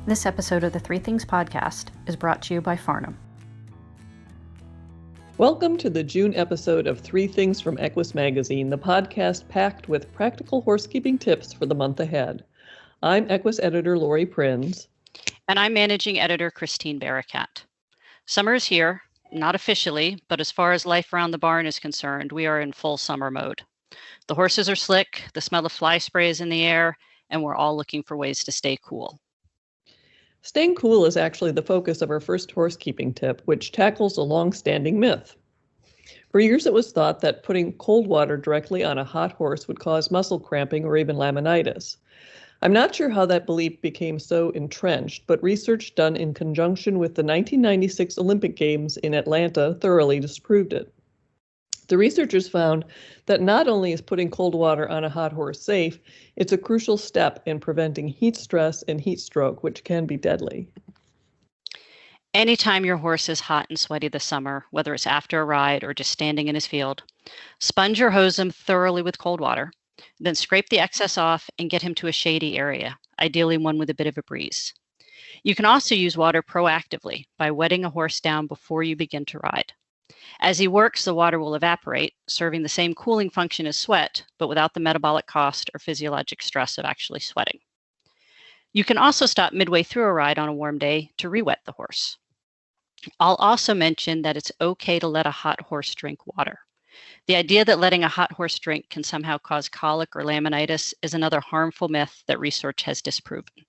This episode of the Three Things Podcast is brought to you by Farnam. Welcome to the June episode of Three Things from EQUUS magazine, the podcast packed with practical horsekeeping tips for the month ahead. I'm EQUUS editor Lori Prinz. And I'm managing editor Christine Barakat. Summer is here, not officially, but as far as life around the barn is concerned, we are in full summer mode. The horses are slick, the smell of fly spray is in the air, and we're all looking for ways to stay cool. Staying cool is actually the focus of our first horsekeeping tip, which tackles a long-standing myth. For years it was thought that putting cold water directly on a hot horse would cause muscle cramping or even laminitis. I'm not sure how that belief became so entrenched, but research done in conjunction with the 1996 Olympic Games in Atlanta thoroughly disproved it. The researchers found that not only is putting cold water on a hot horse safe, it's a crucial step in preventing heat stress and heat stroke, which can be deadly. Anytime your horse is hot and sweaty this summer, whether it's after a ride or just standing in his field, sponge or hose him thoroughly with cold water, then scrape the excess off and get him to a shady area, ideally one with a bit of a breeze. You can also use water proactively by wetting a horse down before you begin to ride. As he works, the water will evaporate, serving the same cooling function as sweat, but without the metabolic cost or physiologic stress of actually sweating. You can also stop midway through a ride on a warm day to re-wet the horse. I'll also mention that it's okay to let a hot horse drink water. The idea that letting a hot horse drink can somehow cause colic or laminitis is another harmful myth that research has disproven.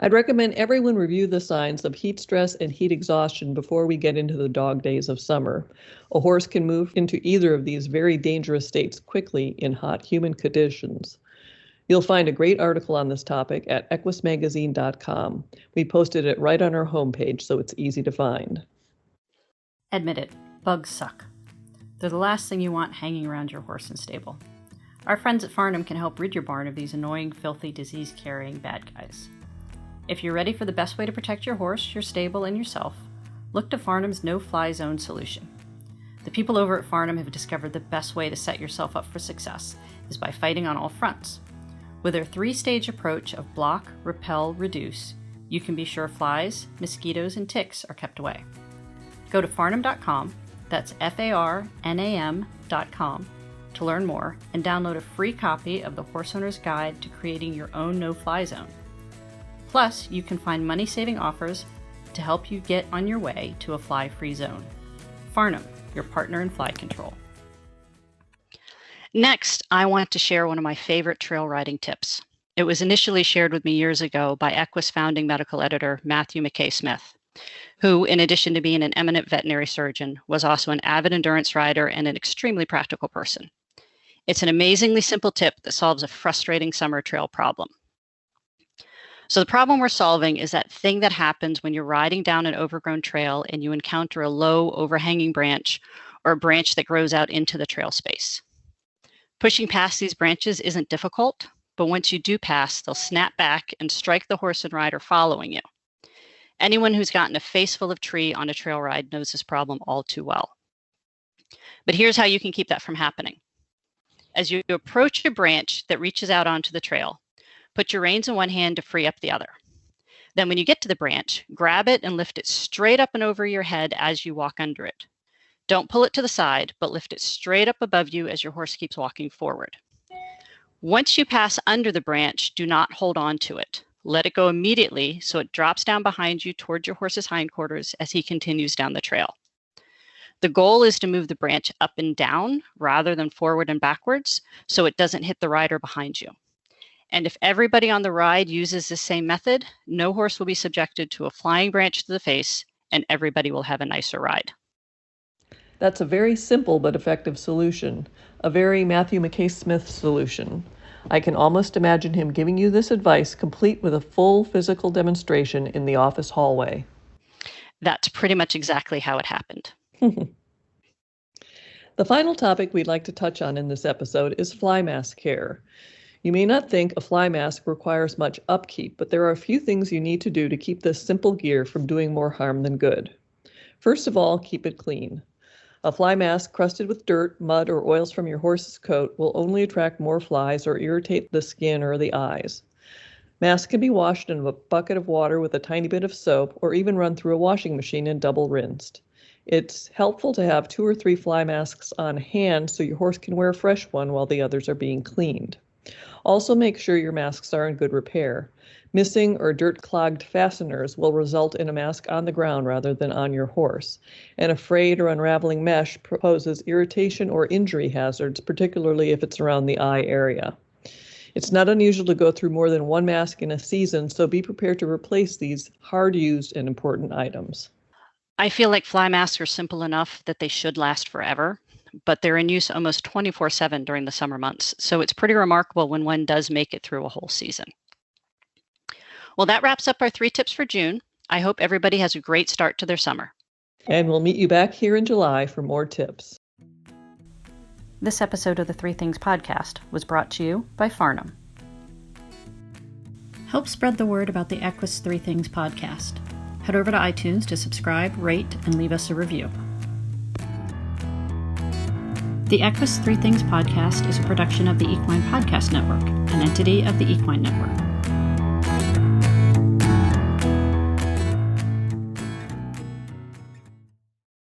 I'd recommend everyone review the signs of heat stress and heat exhaustion before we get into the dog days of summer. A horse can move into either of these very dangerous states quickly in hot, humid conditions. You'll find a great article on this topic at equusmagazine.com. We posted it right on our homepage, so it's easy to find. Admit it, bugs suck. They're the last thing you want hanging around your horse and stable. Our friends at Farnam can help rid your barn of these annoying, filthy, disease-carrying bad guys. If you're ready for the best way to protect your horse, your stable, and yourself, look to Farnam's no-fly zone solution. The people over at Farnam have discovered the best way to set yourself up for success is by fighting on all fronts. With their three-stage approach of block, repel, reduce, you can be sure flies, mosquitoes, and ticks are kept away. Go to farnam.com, that's FARNAM.com, to learn more and download a free copy of the Horse Owner's Guide to Creating Your Own No-Fly Zone. Plus, you can find money-saving offers to help you get on your way to a fly-free zone. Farnam, your partner in fly control. Next, I want to share one of my favorite trail riding tips. It was initially shared with me years ago by EQUUS founding medical editor Matthew McKay-Smith, who, in addition to being an eminent veterinary surgeon, was also an avid endurance rider and an extremely practical person. It's an amazingly simple tip that solves a frustrating summer trail problem. So the problem we're solving is that thing that happens when you're riding down an overgrown trail and you encounter a low, overhanging branch or a branch that grows out into the trail space. Pushing past these branches isn't difficult, but once you do pass, they'll snap back and strike the horse and rider following you. Anyone who's gotten a face full of tree on a trail ride knows this problem all too well. But here's how you can keep that from happening. As you approach a branch that reaches out onto the trail, put your reins in one hand to free up the other. Then when you get to the branch, grab it and lift it straight up and over your head as you walk under it. Don't pull it to the side, but lift it straight up above you as your horse keeps walking forward. Once you pass under the branch, do not hold on to it. Let it go immediately so it drops down behind you towards your horse's hindquarters as he continues down the trail. The goal is to move the branch up and down rather than forward and backwards so it doesn't hit the rider behind you. And if everybody on the ride uses the same method, no horse will be subjected to a flying branch to the face and everybody will have a nicer ride. That's a very simple but effective solution, a very Matthew McKay-Smith solution. I can almost imagine him giving you this advice complete with a full physical demonstration in the office hallway. That's pretty much exactly how it happened. The final topic we'd like to touch on in this episode is fly mask care. You may not think a fly mask requires much upkeep, but there are a few things you need to do to keep this simple gear from doing more harm than good. First of all, keep it clean. A fly mask crusted with dirt, mud, or oils from your horse's coat will only attract more flies or irritate the skin or the eyes. Masks can be washed in a bucket of water with a tiny bit of soap or even run through a washing machine and double rinsed. It's helpful to have 2 or 3 fly masks on hand so your horse can wear a fresh one while the others are being cleaned. Also make sure your masks are in good repair. Missing or dirt-clogged fasteners will result in a mask on the ground rather than on your horse. And a frayed or unraveling mesh poses irritation or injury hazards, particularly if it's around the eye area. It's not unusual to go through more than 1 mask in a season, so be prepared to replace these hard-used and important items. I feel like fly masks are simple enough that they should last forever, but they're in use almost 24/7 during the summer months, so it's pretty remarkable when one does make it through a whole season. Well, that wraps up our 3 tips for June. I hope everybody has a great start to their summer. And we'll meet you back here in July for more tips. This episode of the 3 Things Podcast was brought to you by Farnam. Help spread the word about the EQUUS 3 Things Podcast. Head over to iTunes to subscribe, rate, and leave us a review. The EQUUS 3 Things Podcast is a production of the Equine Podcast Network, an entity of the Equine Network.